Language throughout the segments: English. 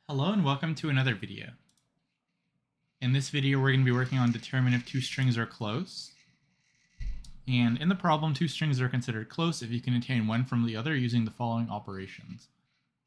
Hello and welcome to another video. In this video we're going to be working on determine if two strings are close. And in the problem, two strings are considered close if you can obtain one from the other using the following operations.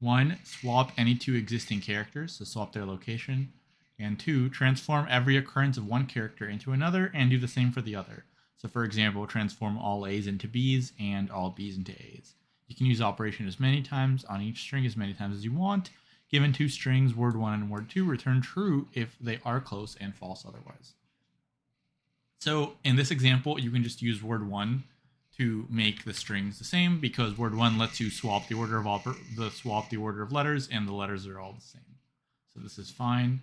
1. Swap any two existing characters, so swap their location. And 2. Transform every occurrence of one character into another and do the same for the other. So for example, transform all A's into B's and all B's into A's. You can use operation as many times on each string as many times as you want. Given two strings, word 1 and word 2, return true if they are close and false otherwise. So in this example, you can just use word 1 to make the strings the same because word 1 lets you swap the order of letters, and the letters are all the same. So this is fine.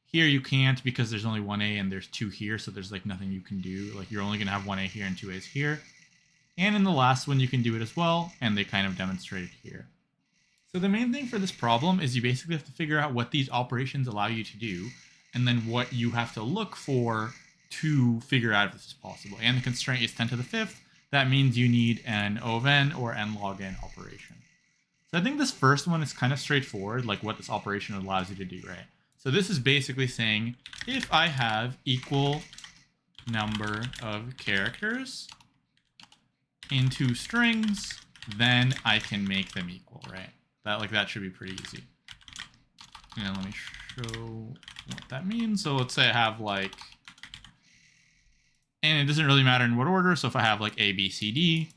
Here you can't because there's only one A and there's two here, so there's like nothing you can do. Like you're only going to have one A here and two A's here. And in the last one you can do it as well, and they kind of demonstrate it here. So the main thing for this problem is you basically have to figure out what these operations allow you to do, and then what you have to look for to figure out if this is possible. And the constraint is 10 to the 5th. That means you need an O of n or n log n operation. So I think this first one is kind of straightforward, like what this operation allows you to do, right? So this is basically saying, if I have equal number of characters in two strings, then I can make them equal, right? That should be pretty easy. And let me show what that means. So let's say I have like, and it doesn't really matter in what order. So if I have like A, B, C, D,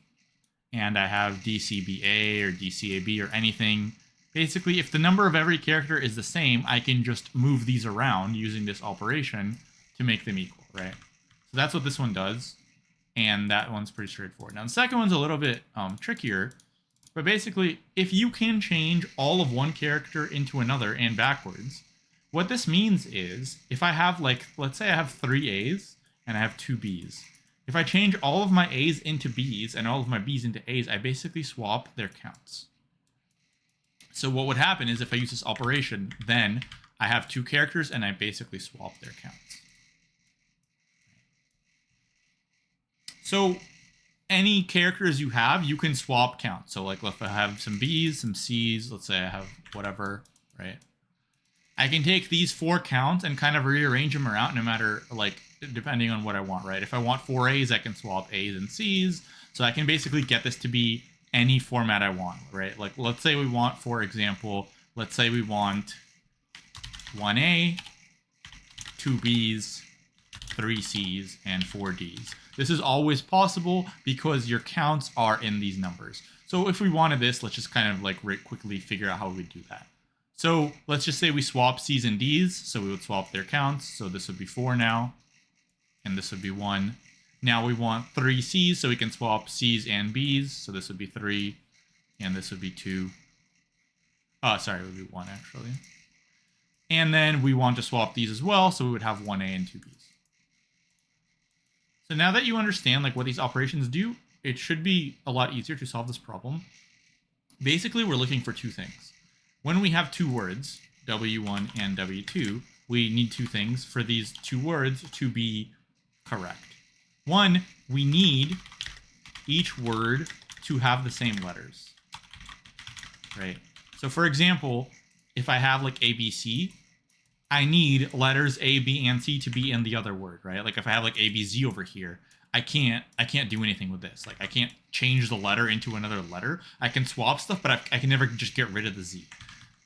and I have D, C, B, A, or D, C, A, B, or anything, basically if the number of every character is the same, I can just move these around using this operation to make them equal, right? So that's what this one does. And that one's pretty straightforward. Now the second one's a little bit trickier. But basically, if you can change all of one character into another and backwards, what this means is if I have like, let's say I have 3 A's and I have 2 B's. If I change all of my A's into B's and all of my B's into A's, I basically swap their counts. So what would happen is if I use this operation, then I have 2 characters and I basically swap their counts. So any characters you have, you can swap count. So like if I have some B's, some C's, let's say I have whatever, right? I can take these 4 counts and kind of rearrange them around no matter, like, depending on what I want, right? If I want 4 A's, I can swap A's and C's. So I can basically get this to be any format I want, right? Like let's say we want, for example, let's say we want 1 A, 2 B's, 3 C's, and 4 D's. This is always possible because your counts are in these numbers. So if we wanted this, let's just kind of like quickly figure out how we do that. So let's just say we swap C's and D's. So we would swap their counts. So this would be 4 now, and this would be 1. Now we want 3 C's, so we can swap C's and B's. So this would be 3, and this would be 2. Oh, sorry, it would be 1 actually. And then we want to swap these as well, so we would have 1A and 2B's. So now that you understand like what these operations do, it should be a lot easier to solve this problem. Basically, we're looking for 2 things. When we have 2 words, W1 and W2, we need 2 things for these 2 words to be correct. 1, we need each word to have the same letters, right? So for example, if I have like ABC, I need letters A, B, and C to be in the other word, right? Like if I have like A, B, Z over here, I can't do anything with this. Like I can't change the letter into another letter. I can swap stuff, but I can never just get rid of the Z.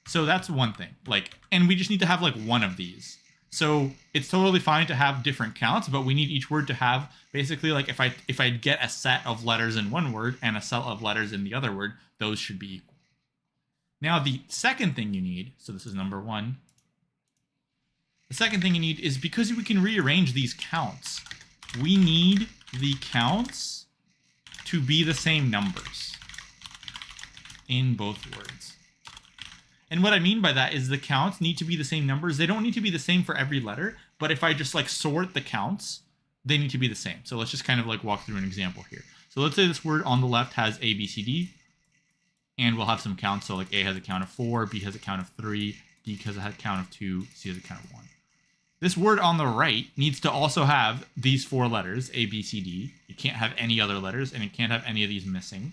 So that's one thing. Like, and we just need to have like 1 of these. So it's totally fine to have different counts, but we need each word to have basically like if I get a set of letters in one word and a set of letters in the other word, those should be equal. Now the second thing you need, so this is number 1. The second thing you need is because we can rearrange these counts, we need the counts to be the same numbers in both words. And what I mean by that is the counts need to be the same numbers. They don't need to be the same for every letter, but if I just like sort the counts, they need to be the same. So let's just kind of like walk through an example here. So let's say this word on the left has A, B, C, D, and we'll have some counts. So like A has a count of 4, B has a count of 3, D has a count of 2, C has a count of 1. This word on the right needs to also have these 4 letters, A, B, C, D. It can't have any other letters, and it can't have any of these missing.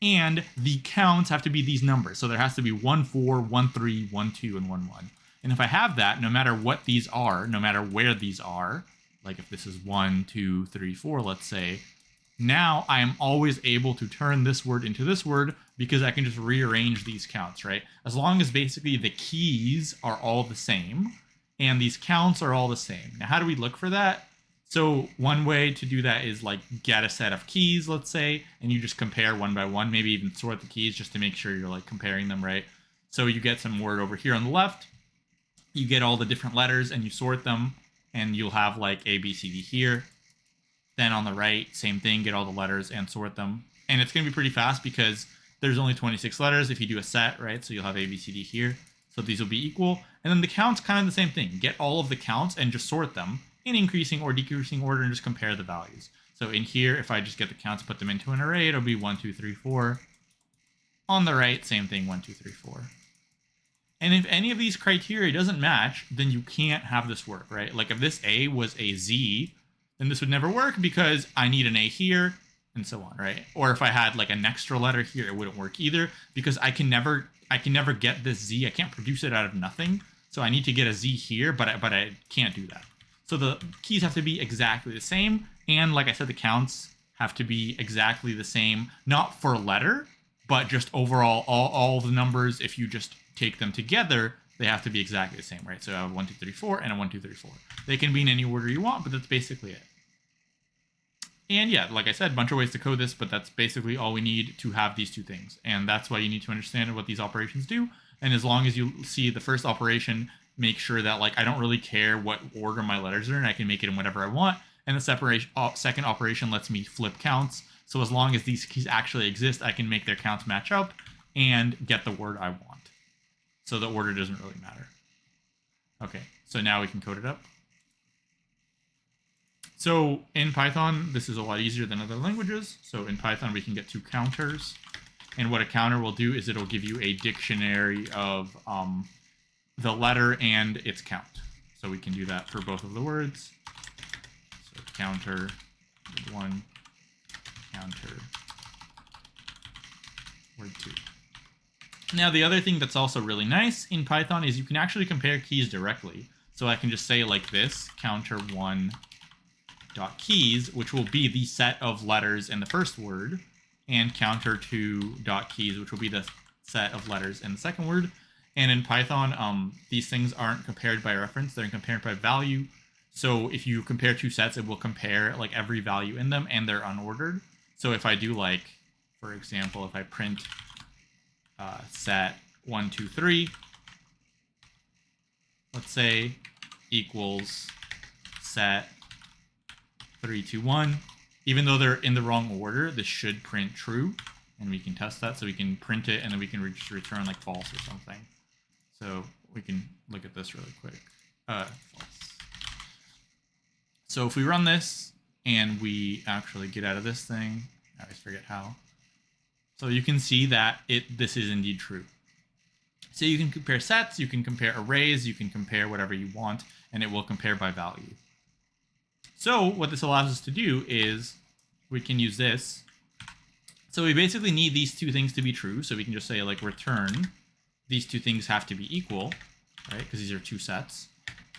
And the counts have to be these numbers. So there has to be 1, 4, 1, 3, 1, 2, and 1, 1. And if I have that, no matter what these are, no matter where these are, like if this is 1, 2, 3, 4, let's say, now I am always able to turn this word into this word because I can just rearrange these counts, right? As long as basically the keys are all the same and these counts are all the same. Now, how do we look for that? So one way to do that is like get a set of keys, let's say, and you just compare one by one, maybe even sort the keys just to make sure you're like comparing them, right? So you get some word over here on the left, you get all the different letters and you sort them, and you'll have like A, B, C, D here. Then on the right, same thing, get all the letters and sort them. And it's going to be pretty fast because there's only 26 letters if you do a set, right? So you'll have A, B, C, D here. So these will be equal. And then the counts, kind of the same thing. Get all of the counts and just sort them in increasing or decreasing order and just compare the values. So in here, if I just get the counts, put them into an array, it'll be 1, 2, 3, 4. On the right, same thing, 1, 2, 3, 4. And if any of these criteria doesn't match, then you can't have this work, right? Like if this A was a Z, then this would never work because I need an A here and so on, right? Or if I had like an extra letter here, it wouldn't work either because I can never get this Z. I can't produce it out of nothing. So I need to get a Z here, but I can't do that. So the keys have to be exactly the same. And like I said, the counts have to be exactly the same, not for letter, but just overall, all the numbers, if you just take them together, they have to be exactly the same, right? So I have 1, 2, 3, 4 and a 1, 2, 3, 4. They can be in any order you want, but that's basically it. And yeah, like I said, a bunch of ways to code this, but that's basically all we need to have these two things. And that's why you need to understand what these operations do. And as long as you see the first operation, make sure that like I don't really care what order my letters are in. I can make it in whatever I want. And the second operation lets me flip counts. So as long as these keys actually exist, I can make their counts match up and get the word I want. So the order doesn't really matter. Okay, so now we can code it up. So in Python, this is a lot easier than other languages. So in Python, we can get two counters. And what a counter will do is it'll give you a dictionary of the letter and its count. So we can do that for both of the words. So counter, word 1, counter, word 2. Now, the other thing that's also really nice in Python is you can actually compare keys directly. So I can just say like this, counter1 dot keys, which will be the set of letters in the first word, and counter2 dot keys, which will be the set of letters in the second word. And in Python, these things aren't compared by reference, they're compared by value. So if you compare two sets, it will compare like every value in them, and they're unordered. So if I do like, for example, if I print set 1, 2, 3, let's say, equals set 3, 2, 1. Even though they're in the wrong order, this should print true, and we can test that. So we can print it, and then we can just return like false or something. So we can look at this really quick. False. So if we run this and we actually get out of this thing, I always forget how. So you can see that this is indeed true. So you can compare sets, you can compare arrays, you can compare whatever you want, and it will compare by value. So what this allows us to do is we can use this. So we basically need these two things to be true. So we can just say like return, these two things have to be equal, right? Because these are two sets.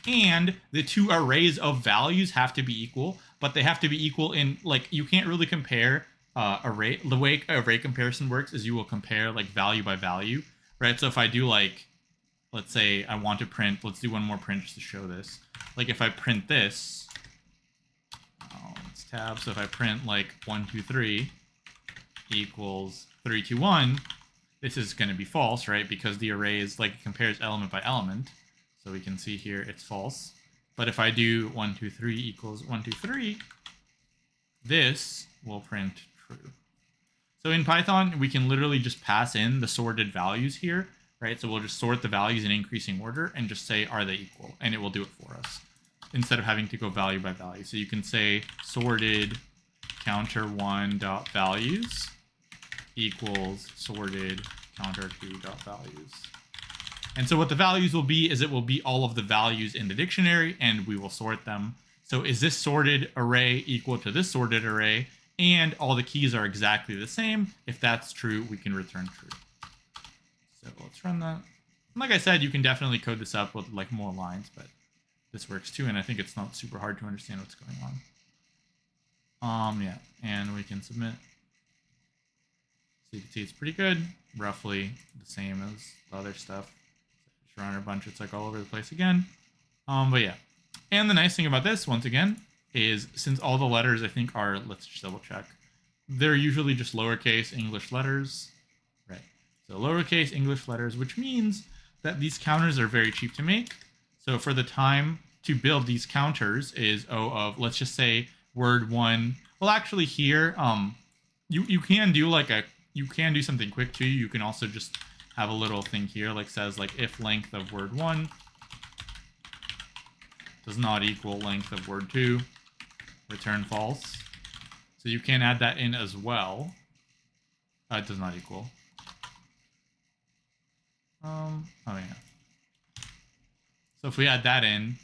And the two arrays of values have to be equal, but they have to be equal in, like, you can't really compare array. The way array comparison works is you will compare like value by value, right? So if I do like, let's say I want to print, let's do one more print just to show this. Like if I print this, let's tab. So if I print like 1, 2, 3 equals 3, 2, 1, this is going to be false, right? Because the array is like, it compares element by element. So we can see here it's false. But if I do 1, 2, 3 equals 1, 2, 3, this will print true. So in Python, we can literally just pass in the sorted values here, right? So we'll just sort the values in increasing order and just say, are they equal? And it will do it for us instead of having to go value by value. So you can say sorted counter1 dot values equals sorted counter2 dot values. And so what the values will be is it will be all of the values in the dictionary, and we will sort them. So is this sorted array equal to this sorted array? and all the keys are exactly the same. If that's true, we can return true. So let's run that. Like I said, you can definitely code this up with like more lines, but this works too, and I think it's not super hard to understand what's going on. Yeah, and we can submit. So you can see it's pretty good, roughly the same as the other stuff. Just run a bunch, it's like all over the place again. But yeah, and the nice thing about this, once again, is since all the letters I think are, let's just double check, they're usually just lowercase English letters, right? So lowercase English letters, which means that these counters are very cheap to make. So for the time to build these counters is O of, let's just say word 1. Well, actually here, you can do like you can do something quick too. You can also just have a little thing here like says like if length of word 1 does not equal length of word 2, return false. So you can add that in as well. It does not equal. Oh yeah. So if we add that in,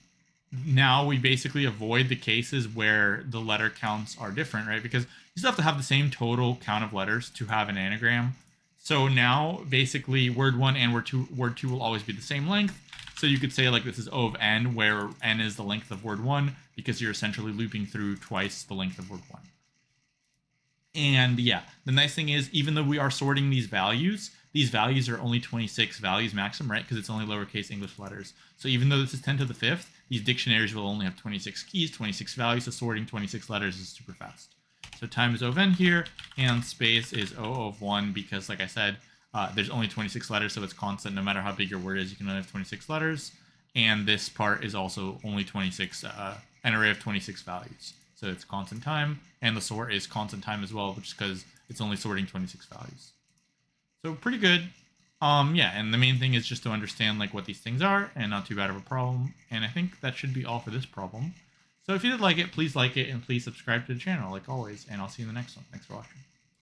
now we basically avoid the cases where the letter counts are different, right? Because you still have to have the same total count of letters to have an anagram. So now basically word 1 and word 2 will always be the same length. So you could say like this is O of n, where n is the length of word 1, because you're essentially looping through twice the length of word 1. And yeah, the nice thing is, even though we are sorting these values are only 26 values maximum, right? Because it's only lowercase English letters. So even though this is 10 to the 5th, these dictionaries will only have 26 keys, 26 values, so sorting 26 letters is super fast. So time is O of n here, and space is O of 1, because like I said, there's only 26 letters, so it's constant. No matter how big your word is, you can only have 26 letters. And this part is also only 26, an array of 26 values. So it's constant time, and the sort is constant time as well, which is because it's only sorting 26 values. So pretty good. Yeah, and the main thing is just to understand like what these things are, and not too bad of a problem. And I think that should be all for this problem. So if you did like it, please like it, and please subscribe to the channel like always, and I'll see you in the next one. Thanks for watching.